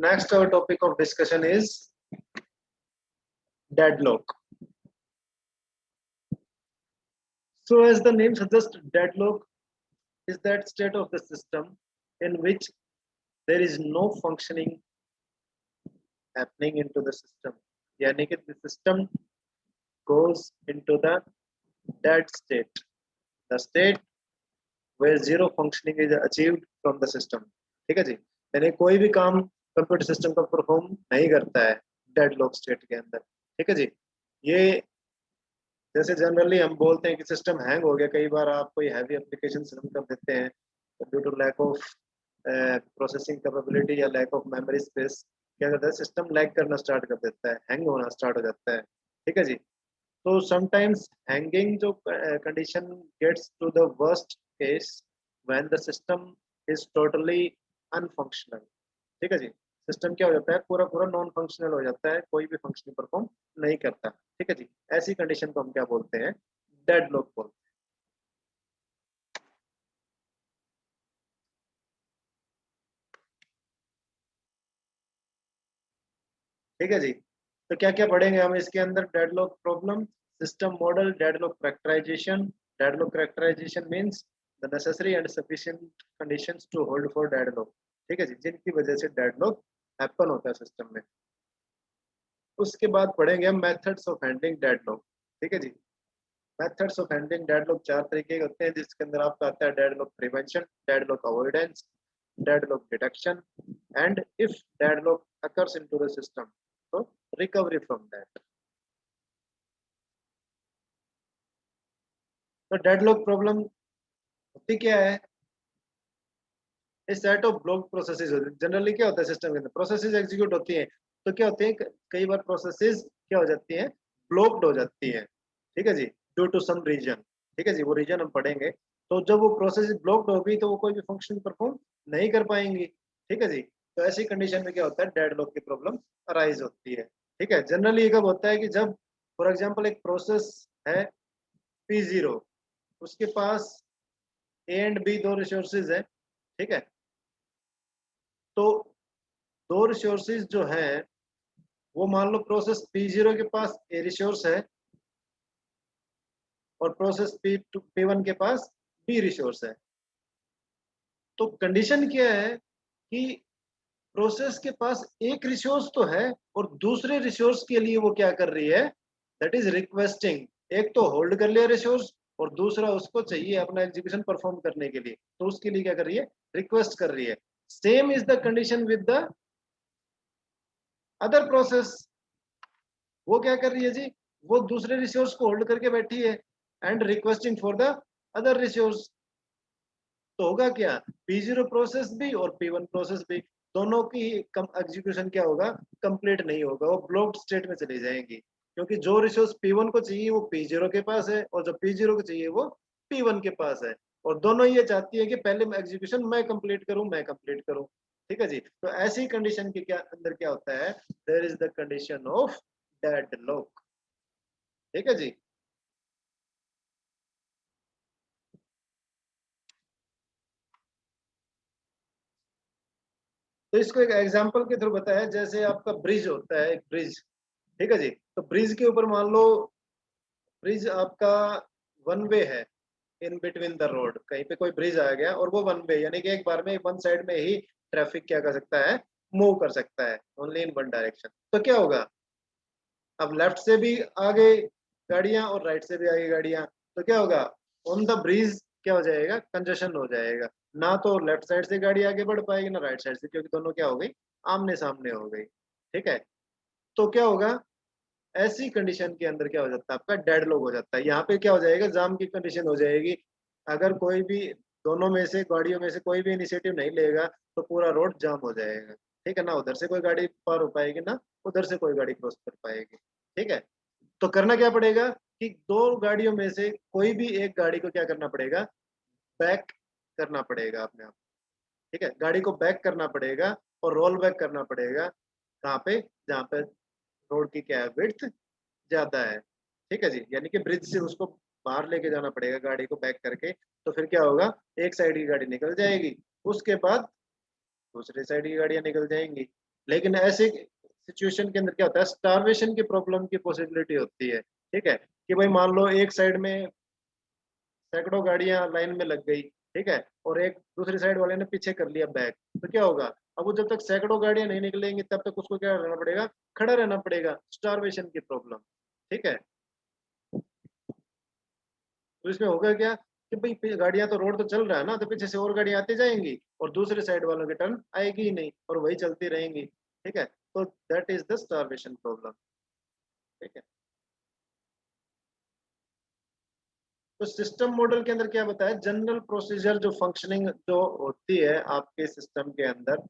next our topic of discussion is deadlock. So as the name suggests, deadlock is that state of the system in which there is no functioning happening into the system. यानी कि the system goes into the dead state, the state where zero functioning is achieved from the system. ठीक है जी, यानी कोई भी काम computer system का perform नहीं करता है डेडलॉक स्टेट के अंदर. ठीक है जी, ये जैसे जनरली हम बोलते हैं कि सिस्टम हैंग हो गया. कई बार आप कोई हैवी एप्लीकेशन रन कर देते हैं due to lack of processing capability या लैक ऑफ मेमोरी स्पेस. क्या करता है, सिस्टम लैग करना स्टार्ट कर देता है, हैंग होना स्टार्ट हो जाता है. ठीक है जी, तो समटाइम्स हैंगिंग जो condition gets to the worst case when the system is totally unfunctional. ठीक है जी, सिस्टम क्या हो जाता है, पूरा पूरा नॉन फंक्शनल हो जाता है, कोई भी फंक्शनिंग परफॉर्म नहीं करता. ठीक है जी, ऐसी कंडीशन को हम क्या बोलते हैं, डेडलॉक बोलते हैं. ठीक है जी, तो क्या क्या पढ़ेंगे हम इसके अंदर. Deadlock problem, system model, deadlock characterization. Deadlock characterization means the necessary and sufficient conditions to hold for deadlock. ठीक है जी, जिनकी वजह से डेडलॉक हैपन होता है सिस्टम में. उसके बाद पढ़ेंगे हम मेथड्स ऑफ हैंडलिंग डेडलॉक. ठीक है जी, मेथड्स ऑफ हैंडलिंग डेडलॉक चार तरीके के होते हैं, जिसके अंदर आपका आता है deadlock prevention, deadlock avoidance, deadlock detection and if deadlock occurs into the system तो रिकवरी फ्रॉम दैट. तो डेडलॉक प्रॉब्लम होती क्या है, इस सेट ऑफ ब्लॉक प्रोसेसेस होती है. जनरली क्या होता है, सिस्टम के अंदर प्रोसेसेस एग्जीक्यूट होती हैं, तो क्या होते हैं, कई बार प्रोसेसेस क्या हो जाती हैं, ब्लॉक्ड हो जाती हैं. ठीक है जी, ड्यू टू सम रीजन. ठीक है जी, वो रीजन हम पढ़ेंगे. तो जब वो प्रोसेस ब्लॉक्ड होगी तो वो कोई भी फंक्शन परफॉर्म नहीं कर पाएंगी. ठीक है जी, तो ऐसी कंडीशन में क्या होता है, डेडलॉक की प्रॉब्लम अराइज होती है. ठीक है, जनरली ये कब होता है कि जब फॉर एग्जाम्पल एक प्रोसेस है P0, उसके पास ए एंड बी दो रिसोर्सेज है. ठीक है, तो दो रिसोर्सेज जो हैं वो मान लो प्रोसेस P0 के पास ए रिसोर्स है और प्रोसेस P1 के पास बी रिसोर्स है. तो कंडीशन क्या है कि प्रोसेस के पास एक रिसोर्स तो है और दूसरे रिसोर्स के लिए वो क्या कर रही है, दैट इज रिक्वेस्टिंग. एक तो होल्ड कर लिया रिसोर्स और दूसरा उसको चाहिए अपना एग्जीक्यूशन परफॉर्म करने के लिए, तो उसके लिए क्या कर रही है, रिक्वेस्ट कर रही है. Same is the condition with the other process. वो क्या कर रही है जी, वो दूसरे रिसोर्स को होल्ड करके बैठी है and requesting for the other resource. तो होगा क्या, P0 प्रोसेस भी और P1 प्रोसेस भी, दोनों की एग्जीक्यूशन क्या होगा, कंप्लीट नहीं होगा, वो ब्लॉक्ड स्टेट में चली जाएंगी. क्योंकि जो रिसोर्स P1 को चाहिए वो P0 के पास है और जो P0 को चाहिए वो P1 के पास है, और दोनों ये चाहती है कि पहले एग्जीक्यूशन मैं कंप्लीट करूं, मैं कंप्लीट करूं. ठीक है जी, तो ऐसी कंडीशन के क्या अंदर क्या होता है, there is the condition of deadlock. ठीक है जी, तो इसको एक एग्जांपल के थ्रू बताया. जैसे आपका ब्रिज होता है, एक ब्रिज. ठीक है जी, तो ब्रिज के ऊपर मान लो, ब्रिज आपका वन वे है, इन बिटवीन द रोड कहीं पे कोई ब्रिज आ गया और वो वन वे, यानी कि एक बार में वन साइड में ही ट्रैफिक क्या कर सकता है, मूव कर सकता है, ओनली इन वन डायरेक्शन. तो क्या होगा, अब लेफ्ट से भी आ गई गाड़ियां और राइट से भी आ गई गाड़ियां, तो क्या होगा, ऑन द ब्रिज क्या हो जाएगा, कंजेशन हो जाएगा. ना तो लेफ्ट साइड से गाड़ी आगे बढ़ पाएगी ना राइट साइड से, क्योंकि दोनों क्या हो गई, आमने सामने हो गई. ठीक है, तो क्या होगा, ऐसी कंडीशन के अंदर क्या हो जाता है, आपका डेडलॉक हो जाता है. यहाँ पे क्या हो जाएगा, जाम की कंडीशन हो जाएगी. अगर कोई भी दोनों में से गाड़ियों में से कोई भी इनिशिएटिव नहीं लेगा तो पूरा रोड जाम हो जाएगा. ठीक है ना, उधर से कोई गाड़ी पार हो पाएगी ना उधर से कोई गाड़ी क्रॉस कर पाएगी. ठीक है, तो करना क्या पड़ेगा कि दो गाड़ियों में से कोई भी एक गाड़ी को क्या करना पड़ेगा, बैक करना पड़ेगा अपने आप. ठीक है, गाड़ी को बैक करना पड़ेगा और रोल बैक करना पड़ेगा. कहाँ पे, जहाँ पे रोड की क्या है, विड्थ ज्यादा है. ठीक है जी, यानी कि ब्रिज से उसको बाहर लेके जाना पड़ेगा गाड़ी को बैक करके. तो फिर क्या होगा, एक साइड की गाड़ी निकल जाएगी, उसके बाद दूसरी साइड की गाड़ियां निकल जाएंगी. लेकिन ऐसे सिचुएशन के अंदर क्या होता है, स्टारवेशन की प्रॉब्लम की पॉसिबिलिटी होती है। ठीक है, कि भाई मान लो एक साइड में सैकड़ों गाड़ियां लाइन में लग गई, ठीक है, और एक दूसरी साइड वाले ने पीछे कर लिया बैक, तो क्या होगा, अब वो जब तक सैकड़ों गाड़ियां नहीं निकलेंगी तब तक उसको क्या रहना पड़ेगा, खड़ा रहना पड़ेगा, स्टारवेशन की प्रॉब्लम। ठीक है, तो इसमें होगा क्या कि भाई गाड़ियां तो, रोड तो चल रहा है ना, तो पीछे से और गाड़ियां आती जाएंगी और दूसरे साइड वालों की टर्न आएगी ही नहीं और वही चलती रहेंगी। ठीक है, तो that is the starvation problem. ठीक है, तो सिस्टम मॉडल के अंदर क्या बताया, जनरल प्रोसीजर जो फंक्शनिंग जो होती है आपके सिस्टम के अंदर,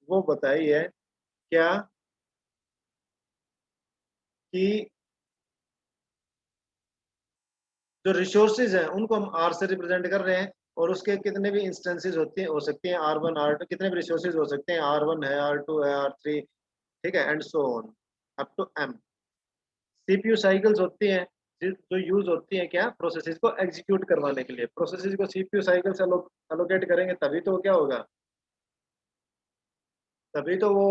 वो बताई है क्या, कि जो रिसोर्सेज हैं उनको हम आर से रिप्रेजेंट कर रहे हैं, और उसके कितने भी इंस्टेंसेस होती हैं, हो सकते हैं R1 R2, कितने भी रिसोर्सेज हो सकते हैं, R1 है, R2 है, R3, ठीक है, and so on up to M। CPU cycles होती हैं जो यूज होती हैं क्या, प्रोसेसेस को एग्जीक्यूट करवाने के लिए, प्रोसेसेस को सीपीयू साइकिल से अलोकेट करेंगे तभी तो क्या होगा, तभी तो वो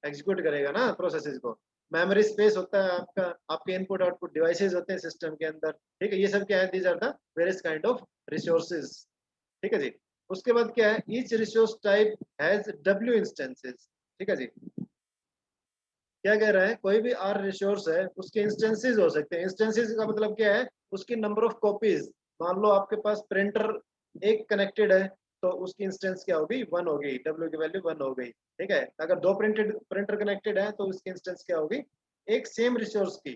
एग्जीक्यूट करेगा ना प्रोसेसेस को। मेमोरी स्पेस होता है आपका, आपके इनपुट आउटपुट डिवाइसेस होते हैं सिस्टम के अंदर। ठीक है, ये सब क्या है, these are the various kind of resources. ठीक है जी, उसके बाद क्या है, each resource type has W instances. ठीक है जी, क्या कह रहा है, कोई भी R रिसोर्स है उसके इंस्टेंसेस हो सकते हैं। इंस्टेंसेस का मतलब क्या है, उसकी नंबर ऑफ कॉपीज। मान लो आपके पास प्रिंटर एक कनेक्टेड है, तो उसकी इंस्टेंस क्या होगी, 1 होगी, W की वैल्यू 1 हो गई। ठीक है, अगर दो प्रिंटर कनेक्टेड है तो उसकी इंस्टेंस क्या होगी, एक सेम रिसोर्स की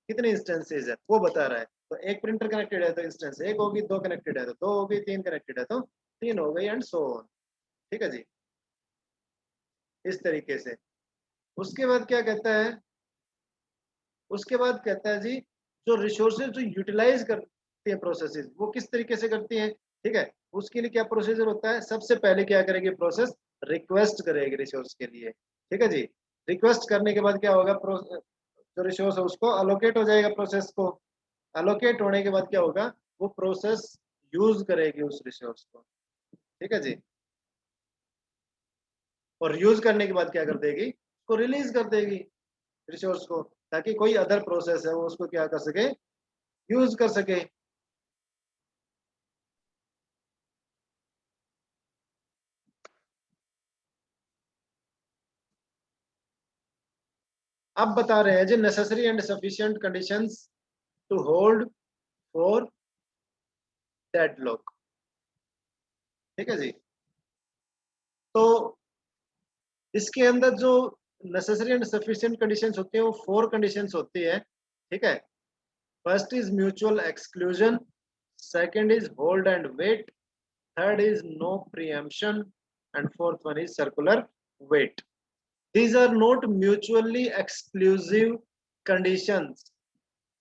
कितनी इंस्टेंसेज है वो बता रहा है। तो एक प्रिंटर कनेक्टेड है तो इंस्टेंस एक होगी, दो कनेक्टेड है तो दो होगी, तीन कनेक्टेड है तो तीन हो गई, एंड सो ऑन। ठीक है जी, इस तरीके से। उसके बाद क्या कहता है, उसके बाद कहता है जी, जो रिसोर्सेज जो यूटिलाइज करती है प्रोसेसेस, वो किस तरीके से करती हैं। ठीक है, उसके लिए क्या प्रोसीजर होता है, सबसे पहले क्या करेगी प्रोसेस, रिक्वेस्ट करेगी रिसोर्स के लिए। ठीक है जी, रिक्वेस्ट करने के बाद क्या होगा, जो रिसोर्स है उसको अलोकेट हो जाएगा प्रोसेस को। अलोकेट होने के बाद क्या होगा, वो प्रोसेस यूज करेगी उस रिसोर्स को। ठीक है जी, और यूज करने के बाद क्या कर देगी, उसको रिलीज कर देगी रिसोर्स को, ताकि कोई अदर प्रोसेस है वो उसको क्या कर सके, यूज कर सके। अब बता रहे हैं जी, necessary and sufficient conditions to hold for deadlock. ठीक है जी, तो इसके अंदर जो नेसेसरी एंड सफिशिएंट कंडीशंस होती हैं वो 4 कंडीशंस होती है। ठीक है, first is mutual exclusion, second is hold and wait, third is no preemption, and fourth one is circular wait. These are not mutually exclusive conditions.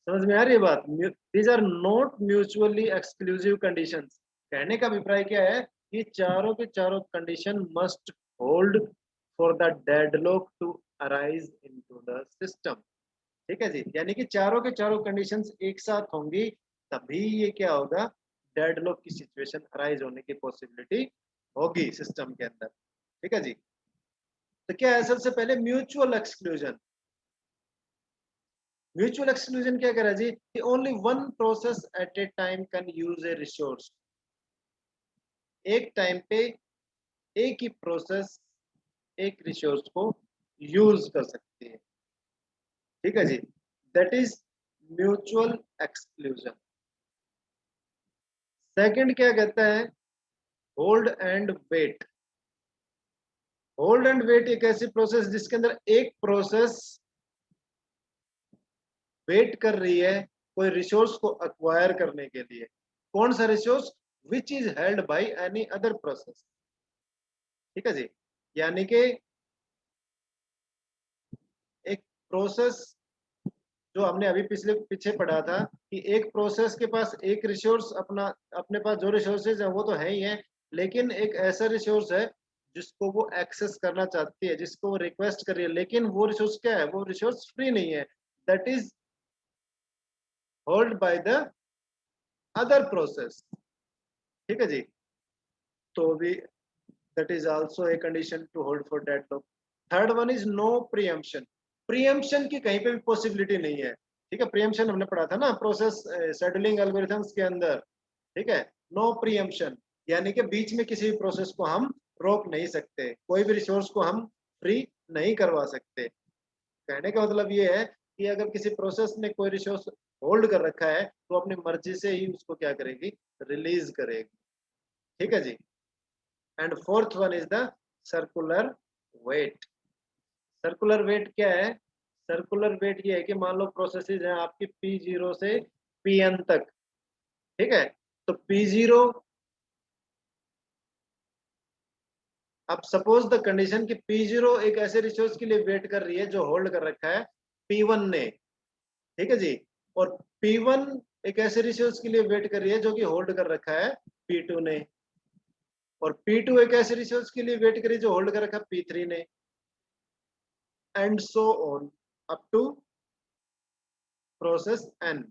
समझ में आ रही है बात, these are not mutually exclusive conditions. कहने का अभिप्राय क्या है, कि चारों के चारों condition must hold for the deadlock to arise into the system. ठीक है जी, यानी कि चारों के चारों कंडीशंस एक साथ होंगी तभी ये क्या होगा, डेडलॉक की सिचुएशन अराइज होने की पॉसिबिलिटी होगी सिस्टम के अंदर। ठीक है जी, तो क्या है, सबसे पहले म्यूचुअल एक्सक्लूजन। म्यूचुअल एक्सक्लूजन क्या कह रहा है जी, कि only one process at a time can use a resource. एक टाइम पे एक ही प्रोसेस एक रिसोर्स को यूज कर सकती है। ठीक है जी, that is mutual exclusion. Second क्या कहता है, hold and wait. Hold and wait एक ऐसी प्रोसेस जिसके अंदर एक प्रोसेस वेट कर रही है कोई रिसोर्स को अक्वायर करने के लिए। कौन सा resource, which is held by any other process. ठीक है जी, यानी कि एक प्रोसेस, जो हमने अभी पिछले पीछे पढ़ा था, कि एक प्रोसेस के पास एक रिसोर्स अपना, अपने पास जो रिसोर्सेज है वो तो है ही है, लेकिन एक ऐसा रिसोर्स है जिसको वो एक्सेस करना चाहती है, जिसको वो रिक्वेस्ट कर रही है, लेकिन वो रिसोर्स क्या है, वो रिसोर्स फ्री नहीं है, that is hold by the other process. ठीक है जी, तो भी that is also a condition to hold for deadlock. Third one is no preemption. Preemption की कहीं पे भी पॉसिबिलिटी नहीं है, ठीक है। प्रियम्पशन हमने पढ़ा था ना प्रोसेस शेड्यूलिंग एल्गोरिथम्स के अंदर, ठीक है। नो प्रियम्पशन यानी कि बीच में किसी भी प्रोसेस को हम रोक नहीं सकते, कोई भी रिसोर्स को हम फ्री नहीं करवा सकते। कहने का मतलब ये है कि अगर किसी प्रोसेस ने कोई रिसोर्स होल्ड कर रखा है तो अपनी मर्जी से ही उसको क्या करेगी, रिलीज करेगी, ठीक है जी। And fourth one is the circular wait. Circular wait क्या है? सर्कुलर वेट ये है कि मान लो प्रोसेसेस हैं आपकी P0 से Pn तक, ठीक है। तो P0, अब सपोज द कंडीशन कि P0 एक ऐसे रिसोर्स के लिए वेट कर रही है जो होल्ड कर रखा है P1 ने, ठीक है जी। और P1 एक ऐसे रिसोर्स के लिए वेट कर रही है जो कि होल्ड कर रखा है P2 ने, और P2 एक ऐसे रिसोर्स के लिए वेट कर रही है जो होल्ड कर रखा है P3 ने, and so on up to process n,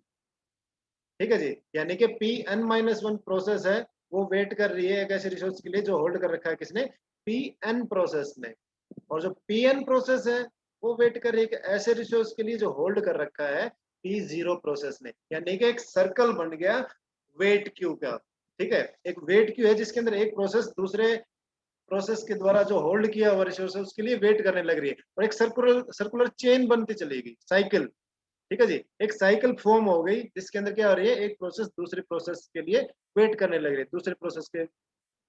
ठीक है जी। यानी कि Pn-1 प्रोसेस है, वो वेट कर रही है एक ऐसे रिसोर्स के लिए जो होल्ड कर रखा है किसने, Pn प्रोसेस ने। और जो Pn प्रोसेस है वो वेट कर रही है एक ऐसे रिसोर्स के लिए जो होल्ड कर रखा है P0 प्रोसेस ने। यानी कि एक सर्कल बन गया वेट क्यू का, ठीक है। एक वेट क्यू है जिसके अंदर एक प्रोसेस दूसरे प्रोसेस के द्वारा जो होल्ड किया हुआ रिसोर्स है उसके लिए वेट करने लग रही है, और एक सर्कुलर सर्कुलर चेन बनती चलेगी, साइकिल, ठीक है जी। एक साइकिल फॉर्म हो गई जिसके अंदर क्या हो रही है, एक प्रोसेस दूसरे प्रोसेस के लिए वेट करने लग रही है, दूसरे प्रोसेस के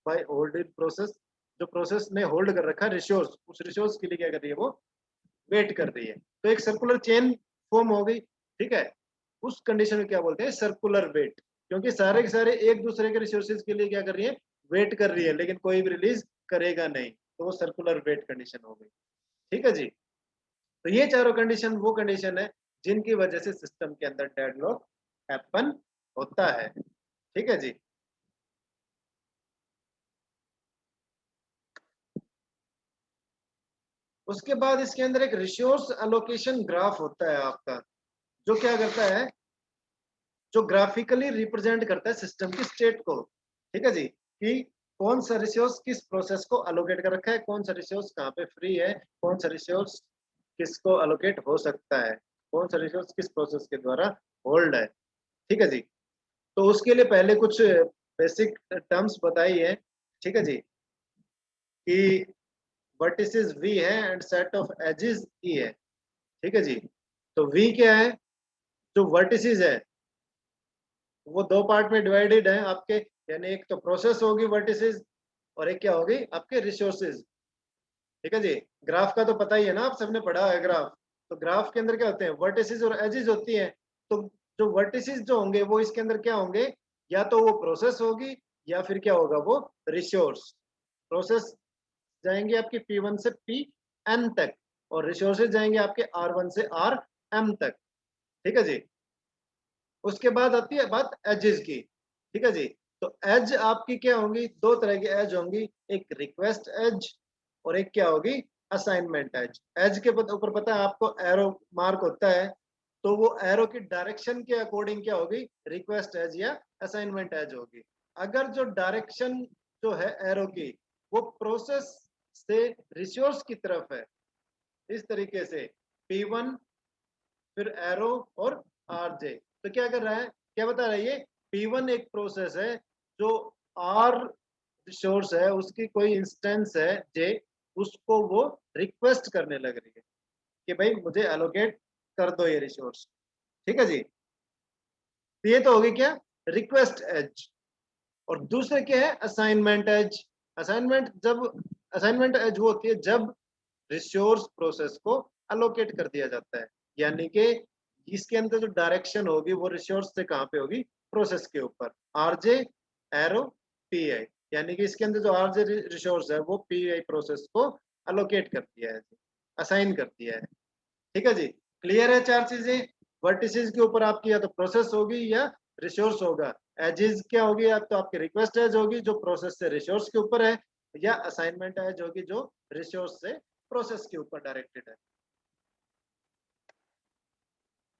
बाय होल्डेड प्रोसेस, जो प्रोसेस ने होल्ड कर रखा है रिसोर्स, उस रिसोर्स के लिए क्या कर रही है, वो वेट कर रही है। तो एक सर्कुलर चेन फॉर्म हो गई, ठीक है। उस कंडीशन में क्या बोलते हैं, सर्कुलर वेट, क्योंकि सारे के सारे एक दूसरे के रिसोर्सेज के लिए क्या कर रही है, वेट कर रही है, लेकिन कोई भी रिलीज करेगा नहीं, तो वो सर्कुलर वेट कंडीशन हो गई, ठीक है जी। तो ये चारों कंडीशन वो कंडीशन है जिनकी वजह से सिस्टम के अंदर डेडलॉक हैपन होता है, ठीक है जी। उसके बाद इसके अंदर एक रिसोर्स एलोकेशन ग्राफ होता है आपका, जो क्या करता है, जो ग्राफिकली रिप्रेजेंट करता है सिस्टम की स्टेट को, ठीक है जी। कि कौन सा रिसोर्स किस प्रोसेस को अलोकेट कर रखा है, कौन सा रिसोर्स कहाँ पे फ्री है, कौन सा रिसोर्स किसको अलोकेट हो सकता है, कौन सा रिसोर्स किस प्रोसेस के द्वारा होल्ड है, ठीक है जी। तो उसके लिए पहले कुछ बेसिक टर्म्स बताई है, ठीक है जी। कि वर्टिसेस वी है एंड सेट ऑफ एजेस ई है, ठीक है जी। तो वी क्या है, जो वर्टिसेस है वो दो पार्ट में डिवाइडेड है आपके, यानी एक तो प्रोसेस होगी वर्टिसेस, और एक क्या होगी आपके रिसोर्सेज, ठीक है जी। ग्राफ का तो पता ही है ना, आप सबने पढ़ा है ग्राफ। तो ग्राफ के अंदर क्या होते हैं, वर्टिसेस और एजेस होती हैं। तो जो वर्टिसेस जो होंगे वो इसके अंदर क्या होंगे, या तो वो प्रोसेस होगी या फिर क्या होगा, वो रिसोर्स। प्रोसेस जाएंगे आपके P1 से Pn तक, और रिसोर्सेज जाएंगे आपके R1 से Rm तक, ठीक है जी। उसके बाद आती है बात एजेस की, ठीक है जी। तो एज आपकी क्या होंगी, दो तरह की एज होंगी, एक रिक्वेस्ट एज और एक क्या होगी, असाइनमेंट एज। एज के ऊपर पता है आपको एरो मार्क होता है, तो वो एरो की डायरेक्शन के अकॉर्डिंग क्या होगी, रिक्वेस्ट एज या असाइनमेंट एज होगी। अगर जो डायरेक्शन जो है एरो की वो प्रोसेस से रिसोर्स की तरफ है, इस तरीके से P1 फिर एरो और RJ, तो क्या कर रहा है, क्या बता रहा है ये, P1 एक प्रोसेस है जो R रिसोर्स है उसकी कोई इंस्टेंस है J, उसको वो रिक्वेस्ट करने लग रही है कि भाई मुझे एलोकेट कर दो ये रिसोर्स, ठीक है जी। तो ये तो होगी क्या, रिक्वेस्ट एज। और दूसरे क्या है, असाइनमेंट एज। असाइनमेंट जब असाइनमेंट एज वो होती है जब रिसोर्स प्रोसेस को अलोकेट कर दिया जाता है, यानी कि इसके अंदर जो डायरेक्शन होगी वो रिसोर्स से कहाँ पे होगी, प्रोसेस के ऊपर, RJ एरो PI, यानी कि इसके अंदर जो RJ रिसोर्स है वो PI प्रोसेस को अलोकेट कर दिया है, असाइन कर दिया है, ठीक है जी। क्लियर है चार चीजें। वर्टिसेस के ऊपर आपकी या तो प्रोसेस होगी या रिसोर्स होगा। एजेस क्या होगी, आप तो आपकी रिक्वेस्ट एज होगी जो प्रोसेस से रिसोर्स के ऊपर है, या असाइनमेंट एज होगी जो रिसोर्स से प्रोसेस के ऊपर डायरेक्टेड है,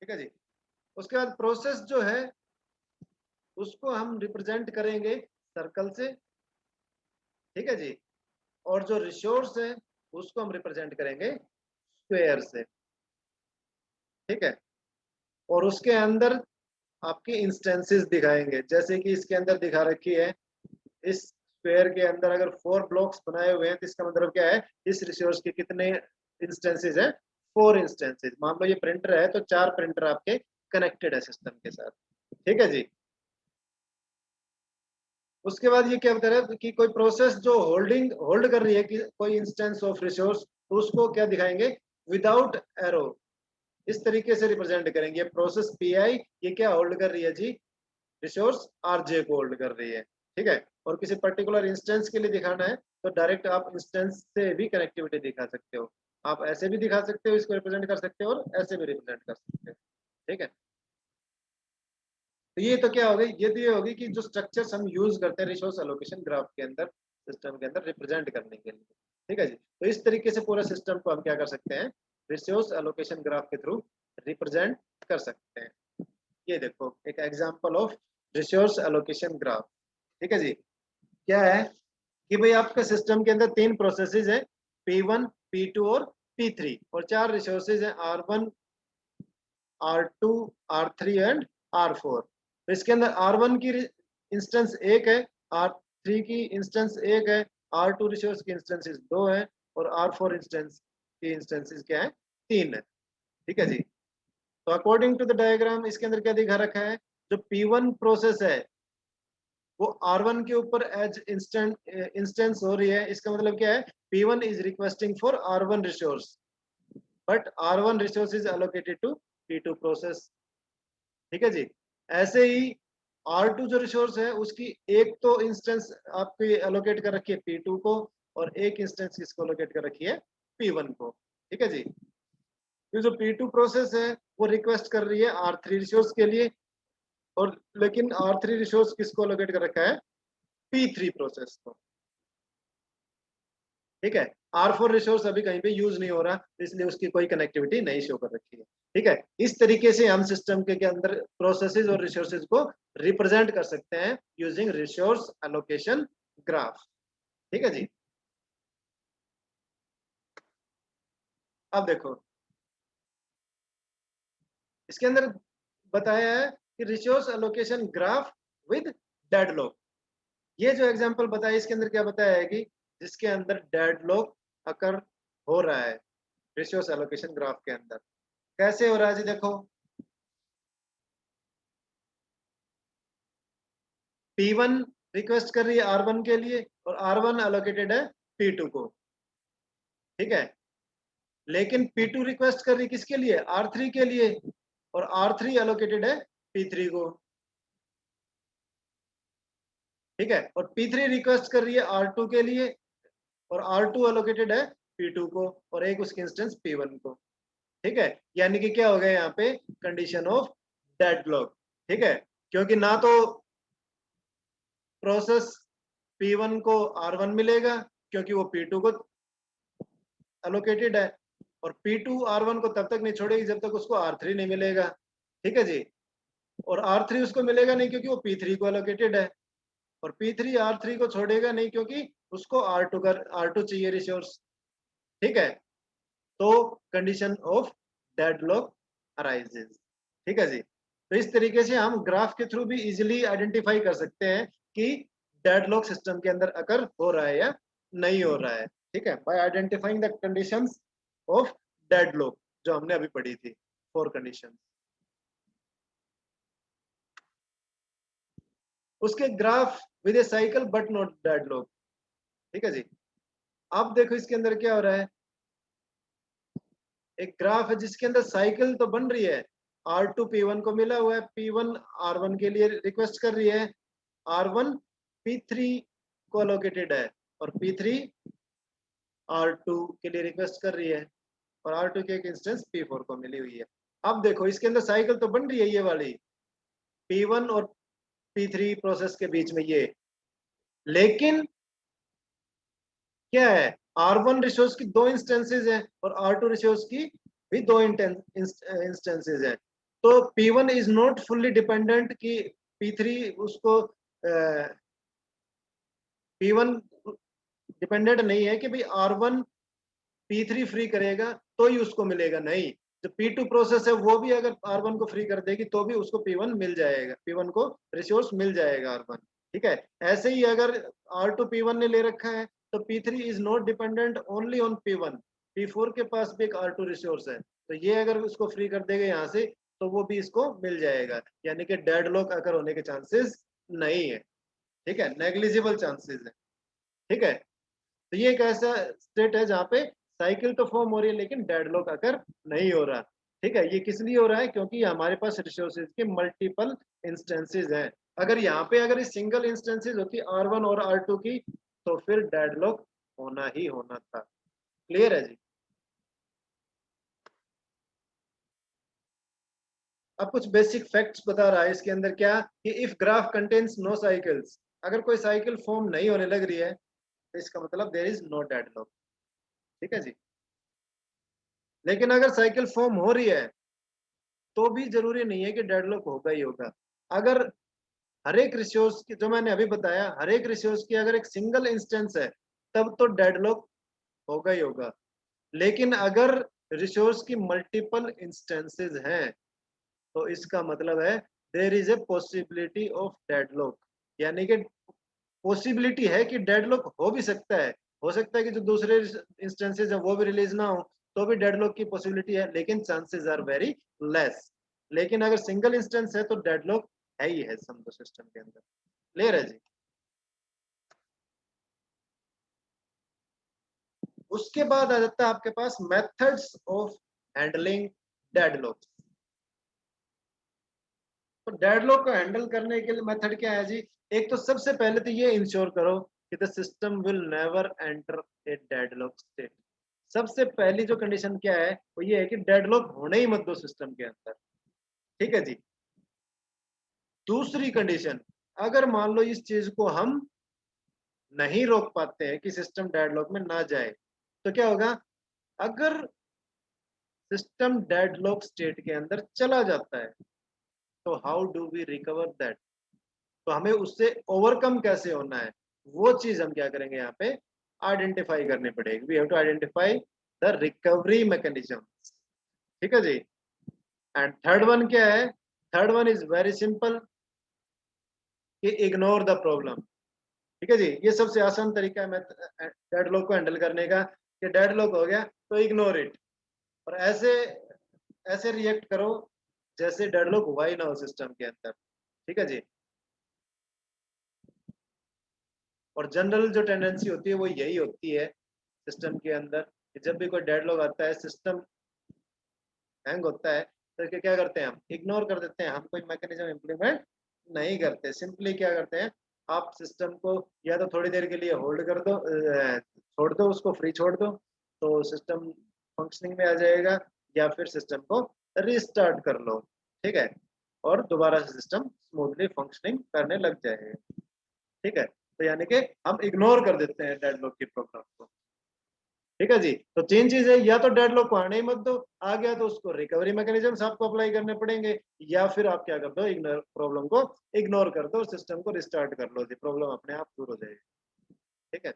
ठीक है जी। उसके बाद प्रोसेस जो है उसको हम रिप्रेजेंट करेंगे सर्कल से, ठीक है जी। और जो रिसोर्स है उसको हम रिप्रेजेंट करेंगे स्क्वायर से, ठीक है। और उसके अंदर आपकी इंस्टेंसेस दिखाएंगे, जैसे कि इसके अंदर दिखा रखी है, इस स्क्वायर के अंदर अगर 4 ब्लॉक्स बनाए हुए हैं तो इसका मतलब क्या है, इस रिसोर्स के कितने इंस्टेंसेस हैं, 4 इंस्टेंसेस। मान लो ये प्रिंटर है तो 4 प्रिंटर आपके कनेक्टेड है सिस्टम के साथ, ठीक है जी। उसके बाद ये क्या बता रहा है कि कोई प्रोसेस जो होल्ड कर रही है कि कोई इंस्टेंस ऑफ रिसोर्स, तो उसको क्या दिखाएंगे, विदाउट एरो, इस तरीके से रिप्रेजेंट करेंगे। प्रोसेस पीआई ये क्या होल्ड कर रही है जी, रिसोर्स आरजे को होल्ड कर रही है, ठीक है। और किसी पर्टिकुलर इंस्टेंस के लिए दिखाना है तो डायरेक्ट आप इंस्टेंस से भी कनेक्टिविटी दिखा सकते हो, आप ऐसे भी दिखा सकते हो, इसको रिप्रेजेंट कर सकते हो और ऐसे भी रिप्रेजेंट कर सकते हो, ठीक है। तो ये तो क्या हो गई, ये तो ये होगी कि जो स्ट्रक्चर्स हम यूज करते हैं रिसोर्स एलोकेशन ग्राफ के अंदर, सिस्टम के अंदर रिप्रेजेंट करने के लिए, ठीक है जी। तो इस तरीके से पूरा सिस्टम को हम क्या कर सकते हैं, रिसोर्स एलोकेशन ग्राफ के थ्रू रिप्रेजेंट कर सकते हैं। ये देखो एक example of resource allocation graph, ठीक है जी। क्या है कि भाई आपके सिस्टम के अंदर 3 प्रोसेसेस हैं, P1, P2 और P3, और 4 रिसोर्सेज हैं, R1, R2, R3 and R4। तो इसके अंदर R1 की इंस्टेंस 1 है, R3 की इंस्टेंस 1 है, R2 रिसोर्स की इंस्टेंसेस 2 है, और R4 इंस्टेंस की इंस्टेंसेस क्या है, 3 है, ठीक है जी। तो अकॉर्डिंग टू द डायग्राम इसके अंदर क्या दिखा रखा है, जो P1 प्रोसेस है वो R1 के ऊपर एज इंस्टेंस हो रही है। इसका मतलब क्या है, P1 is requesting for R1 resource, but R1 resource is allocated to P2 process, ठीक है जी। ऐसे ही R2 जो रिसोर्स है उसकी एक तो इंस्टेंस आपकी एलोकेट कर रखी है P2 को, और एक इंस्टेंस किसको एलोकेट कर रखी है, P1 को, ठीक है जी। तो जो P2 प्रोसेस है वो रिक्वेस्ट कर रही है R3 रिसोर्स के लिए, और लेकिन R3 रिसोर्स किसको एलोकेट कर रखा है, P3 प्रोसेस को, ठीक है। R4 रिसोर्स अभी कहीं पे यूज नहीं हो रहा, इसलिए उसकी कोई कनेक्टिविटी नहीं शो कर रखी है, ठीक है। इस तरीके से हम सिस्टम के अंदर प्रोसेसेस और रिसोर्सेज को रिप्रेजेंट कर सकते हैं यूजिंग रिसोर्स एलोकेशन ग्राफ, ठीक है जी। अब देखो इसके अंदर बताया है कि resource allocation graph with deadlock. ये जो एग्जांपल बताया इसके अंदर क्या बताया है कि जिसके अंदर डेडलॉक अकर हो रहा है रिसोर्स एलोकेशन ग्राफ के अंदर। कैसे हो रहा है जी, देखो P1 रिक्वेस्ट कर रही है R1 के लिए, और R1 एलोकेटेड है P2 को, ठीक है। लेकिन P2 रिक्वेस्ट कर रही है किसके लिए, R3 के लिए, और R3 एलोकेटेड है P3 को, ठीक है। और P3 रिक्वेस्ट कर रही है R2 के लिए, और R2 एलोकेटेड है P2 को, और एक उसकी इंस्टेंस P1 को, ठीक है। यानी कि क्या हो गया यहाँ पे, कंडीशन ऑफ डेडलॉक, ठीक है। क्योंकि ना तो प्रोसेस P1 को R1 मिलेगा क्योंकि वो P2 को एलोकेटेड है, और P2 R1 को तब तक नहीं छोड़ेगी जब तक उसको R3 नहीं मिलेगा, ठीक है जी। और R3 उसको मिलेगा नहीं क्योंकि वो P3 को एलोकेटेड है, और P3 R3 को छोड़ेगा नहीं क्योंकि उसको R2 चाहिए रिसोर्स, ठीक है। तो कंडीशन ऑफ डेडलॉक अराइजेज, ठीक है जी। तो इस तरीके से हम ग्राफ के थ्रू भी इजीली आइडेंटिफाई कर सकते हैं कि डेडलॉक सिस्टम के अंदर अकर हो रहा है या नहीं हो रहा है, ठीक है, bye identifying the conditions of deadlock जो हमने अभी पढ़ी थी, 4 कंडीशन। उसके graph with A cycle but not deadlock, ठीक है जी। अब देखो इसके अंदर क्या हो रहा है, एक ग्राफ है जिसके अंदर साइकिल तो बन रही है, R2 P1 को मिला हुआ है, P1 R1 के लिए रिक्वेस्ट कर रही है, R1 P3 को अलोकेटेड है, और P3 R2 के लिए रिक्वेस्ट कर रही है, और R2 की एक इंस्टेंस P4 को मिली हुई है। अब देखो इसके अंदर साइकिल तो बन रही है ये वाली P1 और P3 प्रोसेस के बीच में ये, लेकिन क्या है, R1 रिसोर्स की 2 इंस्टेंसेस हैं और R2 रिसोर्स की भी 2 इंस्टेंसेस हैं। तो P1 is not fully dependent कि P3 उसको P1 डिपेंडेंट नहीं है कि भाई R1 P3 फ्री करेगा तो ही उसको मिलेगा, नहीं। जो P2 प्रोसेस है वो भी अगर R1 को फ्री कर देगी तो भी उसको P1 मिल जाएगा, P1 को रिसोर्स मिल जाएगा R1, ठीक है। ऐसे ही अगर R2 P1 ने ले रखा है तो P3 is not dependent only on P1, P4 के पास भी एक R2 रिसोर्स है, तो ये अगर उसको फ्री कर देगा यहाँ से तो वो भी इसको मिल जाएगा, यानी कि डेडलॉक अगर होने के चांसेस नहीं है, ठीक है, नेग्लिजिबल चांसेस है, ठीक है। तो ये एक ऐसा स्टेट है जहाँ पे साइकिल तो फॉर्म हो रही है लेकिन डेडलॉक अगर नहीं हो रहा, ठीक है। ये किस लिए हो रहा है, क्योंकि हमारे पास रिसोर्सेज के मल्टीपल इंस्टेंसेस हैं। अगर यहाँ पे अगर सिंगल इंस्टेंसेस होती R1 और R2 की तो फिर डेडलॉक होना ही होना था। क्लियर है जी। अब कुछ बेसिक फैक्ट्स बता रहा है इसके अंदर, क्या कि if graph contains no cycles, अगर कोई साइकिल फॉर्म नहीं होने लग रही है तो इसका मतलब देयर इज नो डेडलॉक, ठीक है जी। लेकिन अगर साइकिल फॉर्म हो रही है तो भी जरूरी नहीं है कि डेडलॉक होगा ही होगा। अगर हर एक रिसोर्स की, जो मैंने अभी बताया, हर एक रिसोर्स की अगर एक सिंगल इंस्टेंस है तब तो डेडलॉक होगा ही होगा। लेकिन अगर रिसोर्स की मल्टीपल इंस्टेंसेस हैं तो इसका मतलब है there is a possibility of deadlock, यानी कि पॉसिबिलिटी है कि डेडलॉक हो भी सकता है। हो सकता है कि जो दूसरे इंस्टेंसेस है वो भी रिलीज ना हो तो भी डेडलॉक की पॉसिबिलिटी है, लेकिन चांसेस आर वेरी लेस। लेकिन अगर सिंगल इंस्टेंस है तो डेडलॉक है ही है समझो सिस्टम के अंदर। क्लियर है जी। उसके बाद आ जाता है आपके पास मेथड्स ऑफ हैंडलिंग डेडलॉक। तो डेडलॉक को हैंडल करने के लिए मेथड क्या है जी। एक तो सबसे पहले तो ये इंश्योर करो कि the system will never enter a deadlock state. सबसे पहली जो कंडीशन क्या है वो ये है कि डेडलॉक होने ही मत दो सिस्टम के अंदर, ठीक है जी। दूसरी कंडीशन, अगर मान लो इस चीज को हम नहीं रोक पाते हैं कि सिस्टम डेडलॉक में ना जाए तो क्या होगा। अगर सिस्टम डेडलॉक स्टेट के अंदर चला जाता है तो how do we recover that, तो हमें उससे ओवरकम कैसे होना है वो चीज हम क्या करेंगे यहाँ पे आइडेंटिफाई करनी पड़ेगी। We have to identify the recovery mechanism, ठीक है जी। एंड थर्ड वन क्या है, third one is very simple कि इग्नोर द प्रॉब्लम, ठीक है जी। ये सबसे आसान तरीका है डेडलॉक को हैंडल करने का, कि डेडलॉक हो गया तो इग्नोर इट, और ऐसे ऐसे रिएक्ट करो जैसे डेडलॉक हुआ ही ना हो सिस्टम के अंदर, ठीक है जी। और जनरल जो टेंडेंसी होती है वो यही होती है सिस्टम के अंदर कि जब भी कोई डेडलॉक आता है, सिस्टम हैंग होता है, तो इसके क्या करते हैं, हम इग्नोर कर देते हैं, हम कोई मैकेनिज्म इम्प्लीमेंट नहीं करते। सिंपली क्या करते हैं, आप सिस्टम को या तो थोड़ी देर के लिए होल्ड कर दो, छोड़ दो, उसको फ्री छोड़ दो तो सिस्टम फंक्शनिंग में आ जाएगा, या फिर सिस्टम को रिस्टार्ट कर लो, ठीक है, और दोबारा से सिस्टम स्मूथली फंक्शनिंग करने लग जाएगा, ठीक है। तो यानी कि हम इग्नोर कर देते हैं डेडलॉक की प्रॉब्लम को, ठीक है जी। तो तीन चीजें, या तो डेडलॉक को आने ही मत दो, आ गया तो उसको रिकवरी मैकेनिज्म्स आपको अप्लाई करने पड़ेंगे, या फिर आप क्या कर दो, इग्नोर, प्रॉब्लम को इग्नोर कर दो, सिस्टम को रिस्टार्ट कर लो जी, प्रॉब्लम अपने आप दूर हो जाएगी, ठीक है।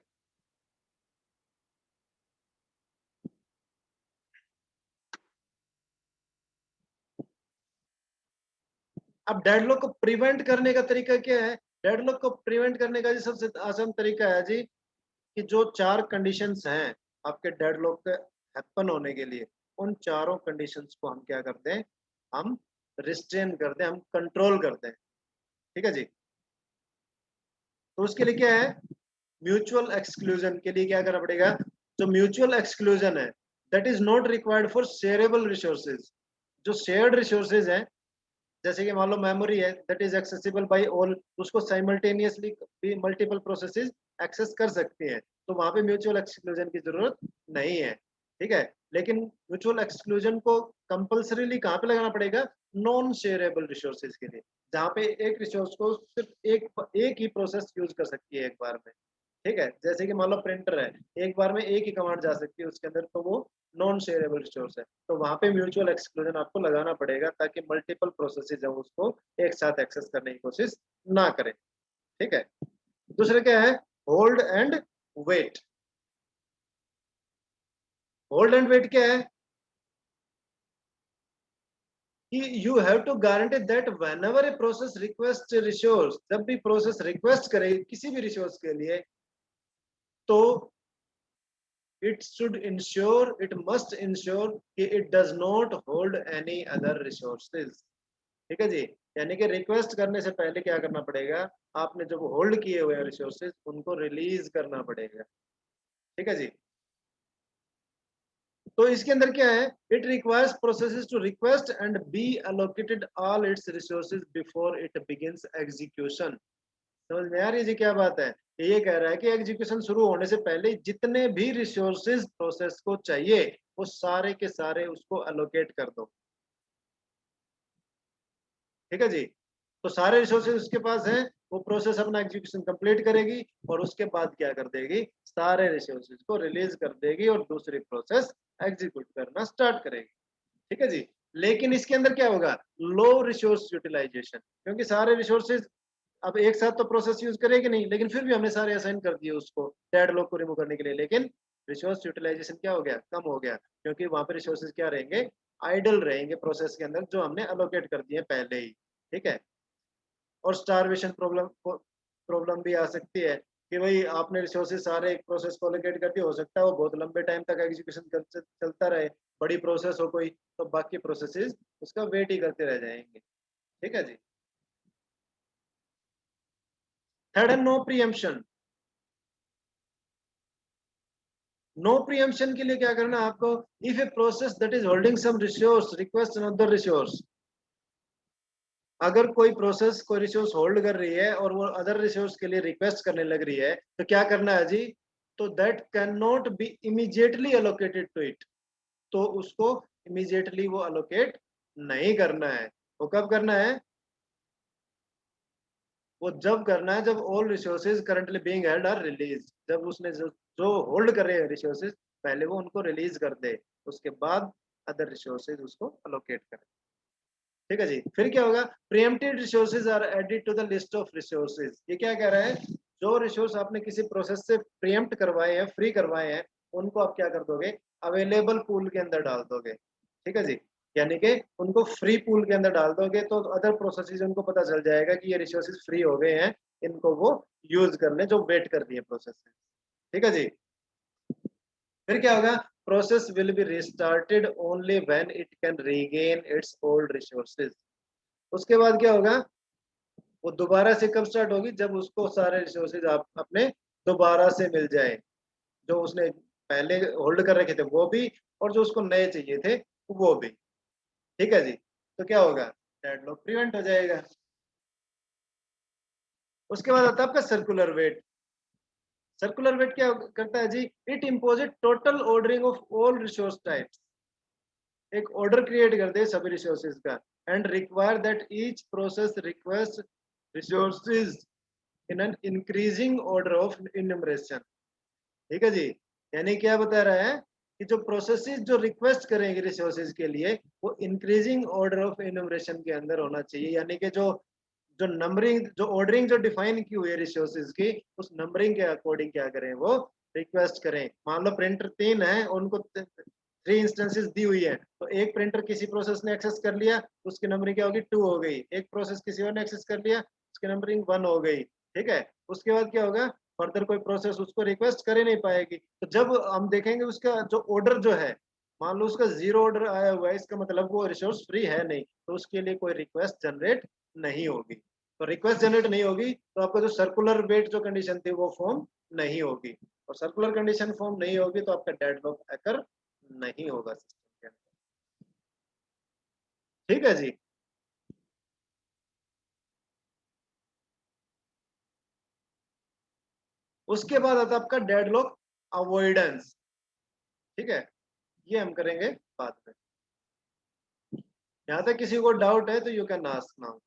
अब डेडलॉक को प्रिवेंट करने का तरीका क्या है। डेडलॉक को प्रिवेंट करने का जी सबसे आसान तरीका है जी कि जो चार कंडीशंस हैं आपके डेडलॉक के हैपन होने के लिए, उन चारों कंडीशंस को हम क्या करते हैं, हम रिस्ट्रेन करते हैं, हम कंट्रोल करते हैं, ठीक है जी। तो उसके लिए क्या है, म्यूचुअल एक्सक्लूजन के लिए क्या करना पड़ेगा, जो म्यूचुअल एक्सक्लूजन है that is not required for shareable resources. जो शेयर्ड रिसोर्सेज हैं, जैसे कि मान लो मेमोरी है that is accessible bye all, उसको साइमल्टेनियसली भी मल्टीपल प्रोसेसेस एक्सेस कर सकते हैं, तो वहां पे म्यूचुअल एक्सक्लूजन की जरूरत नहीं है, ठीक है। लेकिन म्यूचुअल एक्सक्लूजन को कंपल्सरीली कहाँ पे लगाना पड़ेगा, नॉन शेयरेबल रिसोर्सेज के लिए, जहाँ पे एक रिसोर्स को सिर्फ एक ही प्रोसेस यूज कर सकती है एक बार में, ठीक है। जैसे कि मान लो प्रिंटर है, एक बार में एक ही कमांड जा सकती है उसके अंदर, तो वो नॉन शेयरेबल रिसोर्स है, तो वहां पे म्यूचुअल एक्सक्लूजन आपको लगाना पड़ेगा ताकि मल्टीपल प्रोसेसेस है उसको एक साथ एक्सेस करने की कोशिश ना करें, ठीक है। दूसरा क्या है, hold and wait. Hold and wait क्या है कि you have to guarantee that whenever a process request resource, जब भी प्रोसेस रिक्वेस्ट करे किसी भी रिसोर्स के लिए, तो it should ensure, it must ensure कि it does not hold any other resources। ठीक है जी, यानी कि रिक्वेस्ट करने से पहले क्या करना पड़ेगा, आपने जो होल्ड किए हुए रिसोर्सेज उनको रिलीज करना पड़ेगा। ठीक है जी, तो इसके अंदर क्या है, it requires processes to request and be allocated all its resources before it begins execution. समझ में आ रही है जी क्या बात है, ये कह रहा है कि एग्जीक्यूशन शुरू होने से पहले जितने भी रिसोर्सेज प्रोसेस को चाहिए वो सारे के सारे उसको अलोकेट कर दो। ठीक है जी, तो सारे रिसोर्सेज उसके पास हैं, वो प्रोसेस अपना एग्जीक्यूशन कंप्लीट करेगी और उसके बाद क्या कर देगी, सारे रिसोर्सेज को रिलीज कर देगी और दूसरी प्रोसेस एग्जीक्यूट करना स्टार्ट करेगी। ठीक है जी, लेकिन इसके अंदर क्या होगा, लो रिसोर्स यूटिलाइजेशन, क्योंकि सारे रिसोर्सेज अब एक साथ तो प्रोसेस यूज करेगी नहीं, लेकिन फिर भी हमने सारे असाइन कर दिए उसको डेडलॉक को रिमूव करने के लिए, लेकिन रिसोर्स यूटिलाइजेशन क्या हो गया, कम हो गया, क्योंकि वहां पे रिसोर्सेज क्या रहेंगे, आइडल रहेंगे प्रोसेस के अंदर जो हमने अलोकेट कर दिए पहले ही। ठीक है, और स्टारवेशन प्रॉब्लम प्रॉब्लम भी आ सकती है कि भाई आपने रिसोर्सेज सारे एक प्रोसेस को अलोकेट कर दिए, हो सकता है वो बहुत लंबे टाइम तक एग्जीक्यूशन चलता रहे, बड़ी प्रोसेस हो कोई, तो बाकी प्रोसेसेस उसका वेट ही करते रह जाएंगे। ठीक है जी, थर्ड है नो प्रीएम्पशन। नो प्रीएम्पशन के लिए क्या करना है आपको, if a process that is holding some resource request another resource, अगर कोई प्रोसेस कोई रिसोर्स होल्ड कर रही है और वो अदर रिसोर्स के लिए रिक्वेस्ट करने लग रही है, तो क्या करना है जी, तो that can not be immediately allocated to it, तो उसको इमीडिएटली वो अलोकेट नहीं करना है। वो कब करना है, वो जब करना है जब all resources currently being held are release, जब उसने जो होल्ड कर रहे हैं रिसोर्सेज पहले वो उनको रिलीज कर दे, उसके बाद अदर रिसोर्सेज उसको अलोकेट करे। ठीक है जी, फिर क्या होगा, preempted resources are added to the list of resources. ये क्या कह रहा है, जो रिसोर्स आपने किसी प्रोसेस से प्रीएम्प्ट करवाए हैं, फ्री करवाए हैं, उनको आप क्या कर दोगे, अवेलेबल पूल के अंदर डाल दोगे। ठीक है जी, यानी कि उनको फ्री पूल के अंदर डाल दोगे तो अदर प्रोसेसेस उनको पता चल जाएगा कि ये रिसोर्सेज फ्री हो गए हैं, इनको वो यूज कर ले जो वेट कर रही है प्रोसेस। ठीक है जी, फिर क्या होगा, process will be restarted only when it can regain it's old resources. उसके बाद क्या होगा, वो दोबारा से कब स्टार्ट होगी, जब उसको सारे रिसोर्सेज आप अपने दोबारा से मिल जाए, जो उसने पहले होल्ड कर रखे थे वो भी, और जो उसको नए चाहिए थे वो भी। ठीक है जी, तो क्या होगा, डेडलॉक प्रिवेंट हो जाएगा। उसके बाद आता है आपका सर्कुलर वेट। सर्कुलर वेट क्या करता है जी, it imposes total ordering of all resource types, एक ऑर्डर क्रिएट कर दे सभी रिसोर्सेज का, and require that each process request resources in an increasing order of enumeration. ठीक है जी, यानी क्या बता रहा है कि जो प्रोसेसेस जो रिक्वेस्ट करेंगे रिसोर्सेज के लिए वो इंक्रीजिंग ऑर्डर ऑफ इन्यूमरेशन के अंदर होना चाहिए, यानी कि जो जो नंबरिंग जो ऑर्डरिंग जो डिफाइन की हुई है रिसोर्सेज की, उस नंबरिंग के अकॉर्डिंग क्या करें, वो रिक्वेस्ट करें। मान लो प्रिंटर 3 है, उनको 3 इंस्टेंसेस दी हुई है, तो एक प्रिंटर किसी प्रोसेस ने एक्सेस कर लिया, उसकी नंबरिंग क्या होगी, 2 हो गई। एक प्रोसेस किसी और ने एक्सेस कर लिया, उसकी नंबरिंग 1 हो गई। ठीक है, उसके बाद क्या होगा, फर्दर कोई प्रोसेस उसको रिक्वेस्ट कर ही नहीं पाएगी। तो जब हम देखेंगे उसका जो ऑर्डर जो है, मान लो उसका 0 ऑर्डर आया हुआ है, इसका मतलब वो रिसोर्स फ्री है नहीं, तो उसके लिए कोई रिक्वेस्ट जनरेट नहीं होगी। तो रिक्वेस्ट जनरेट नहीं होगी तो आपका जो सर्कुलर वेट जो कंडीशन थी वो फॉर्म नहीं होगी, और सर्कुलर कंडीशन फॉर्म नहीं होगी तो आपका डेडलॉक अकर नहीं होगा सिस्टम के अंदर। ठीक है जी, उसके बाद आता है आपका डेडलॉक अवॉइडेंस। ठीक है, ये हम करेंगे बाद में। यहाँ तक किसी को डाउट है तो यू कैन आस्क नाउ।